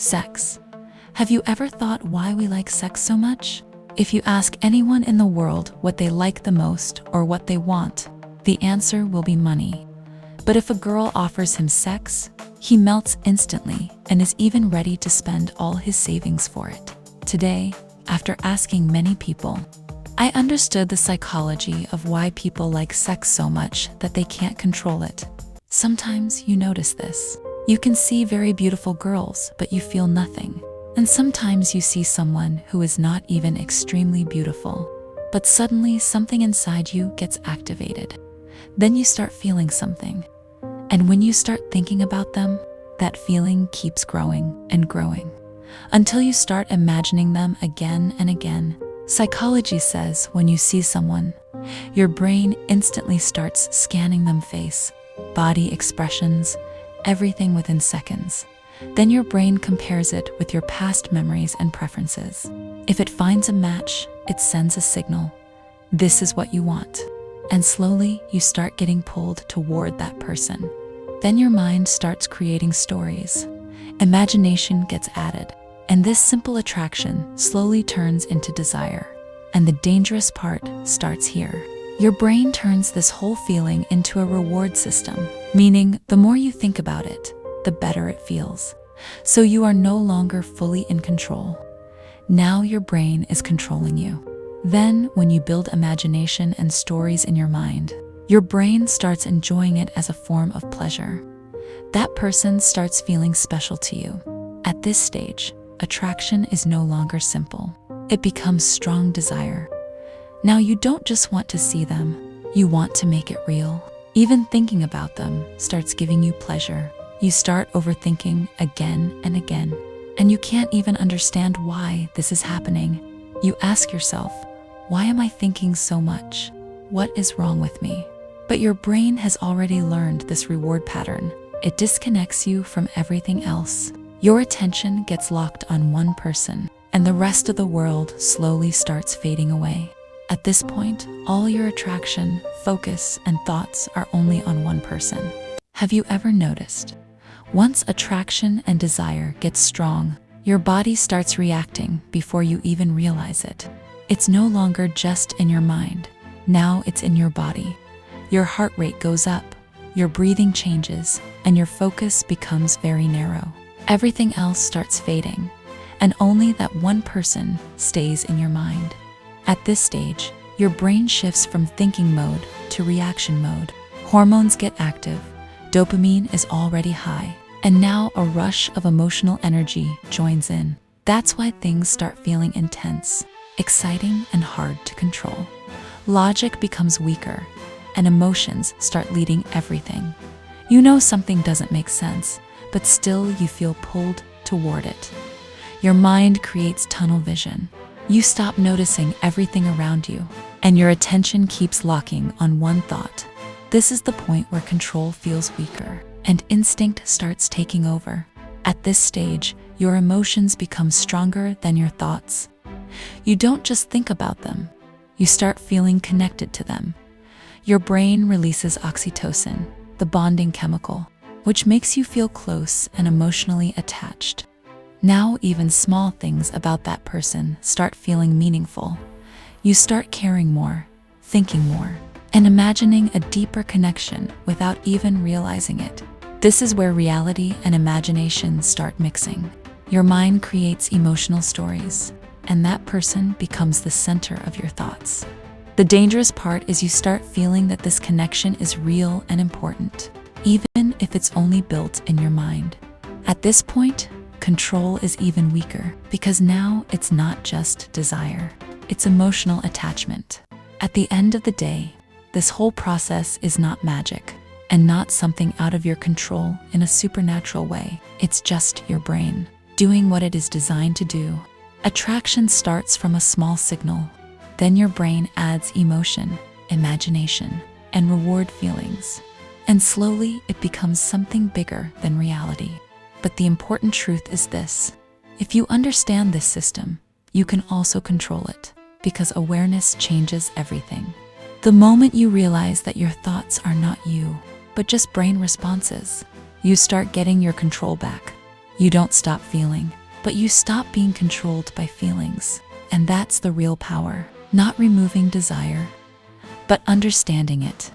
Sex. Have you ever thought why we like sex so much? If you ask anyone in the world what they like the most or what they want, the answer will be money. But if a girl offers him sex, he melts instantly and is even ready to spend all his savings for it. Today, after asking many people, I understood the psychology of why people like sex so much that they can't control it. Sometimes you notice this. You can see very beautiful girls, but you feel nothing. And sometimes you see someone who is not even extremely beautiful, but suddenly something inside you gets activated. Then you start feeling something. And when you start thinking about them, that feeling keeps growing and growing until you start imagining them again and again. Psychology says when you see someone, your brain instantly starts scanning them face, body expressions, everything within seconds. Then your brain compares it with your past memories and preferences. If it finds a match, it sends a signal. This is what you want. And slowly you start getting pulled toward that person. Then your mind starts creating stories. Imagination gets added. And this simple attraction slowly turns into desire. And the dangerous part starts here. Your brain turns this whole feeling into a reward system, meaning the more you think about it, the better it feels. So you are no longer fully in control. Now your brain is controlling you. Then, when you build imagination and stories in your mind, your brain starts enjoying it as a form of pleasure. That person starts feeling special to you. At this stage, attraction is no longer simple. It becomes strong desire. Now you don't just want to see them, you want to make it real. Even thinking about them starts giving you pleasure. You start overthinking again and again, and you can't even understand why this is happening. You ask yourself, why am I thinking so much? What is wrong with me? But your brain has already learned this reward pattern. It disconnects you from everything else. Your attention gets locked on one person, and the rest of the world slowly starts fading away. At this point, all your attraction, focus, and thoughts are only on one person. Have you ever noticed? Once attraction and desire get strong, your body starts reacting before you even realize it. It's no longer just in your mind. Now it's in your body. Your heart rate goes up, your breathing changes, and your focus becomes very narrow. Everything else starts fading, and only that one person stays in your mind. At this stage, your brain shifts from thinking mode to reaction mode. Hormones get active, dopamine is already high, and now a rush of emotional energy joins in. That's why things start feeling intense, exciting, and hard to control. Logic becomes weaker, and emotions start leading everything. You know something doesn't make sense, but still you feel pulled toward it. Your mind creates tunnel vision. You stop noticing everything around you, and your attention keeps locking on one thought. This is the point where control feels weaker, and instinct starts taking over. At this stage, your emotions become stronger than your thoughts. You don't just think about them, you start feeling connected to them. Your brain releases oxytocin, the bonding chemical, which makes you feel close and emotionally attached. Now even small things about that person start feeling meaningful. You start caring more, thinking more, and imagining a deeper connection without even realizing it. This is where reality and imagination start mixing. Your mind creates emotional stories, and that person becomes the center of your thoughts. The dangerous part is you start feeling that this connection is real and important, even if it's only built in your mind. At this point, control is even weaker because now it's not just desire, it's emotional attachment. At the end of the day, this whole process is not magic and not something out of your control in a supernatural way. It's just your brain doing what it is designed to do. Attraction starts from a small signal. Then your brain adds emotion, imagination, and reward feelings. And slowly it becomes something bigger than reality. But the important truth is this: if you understand this system, you can also control it, because awareness changes everything. The moment you realize that your thoughts are not you, but just brain responses, you start getting your control back. You don't stop feeling, but you stop being controlled by feelings. And that's the real power. Not removing desire, but understanding it.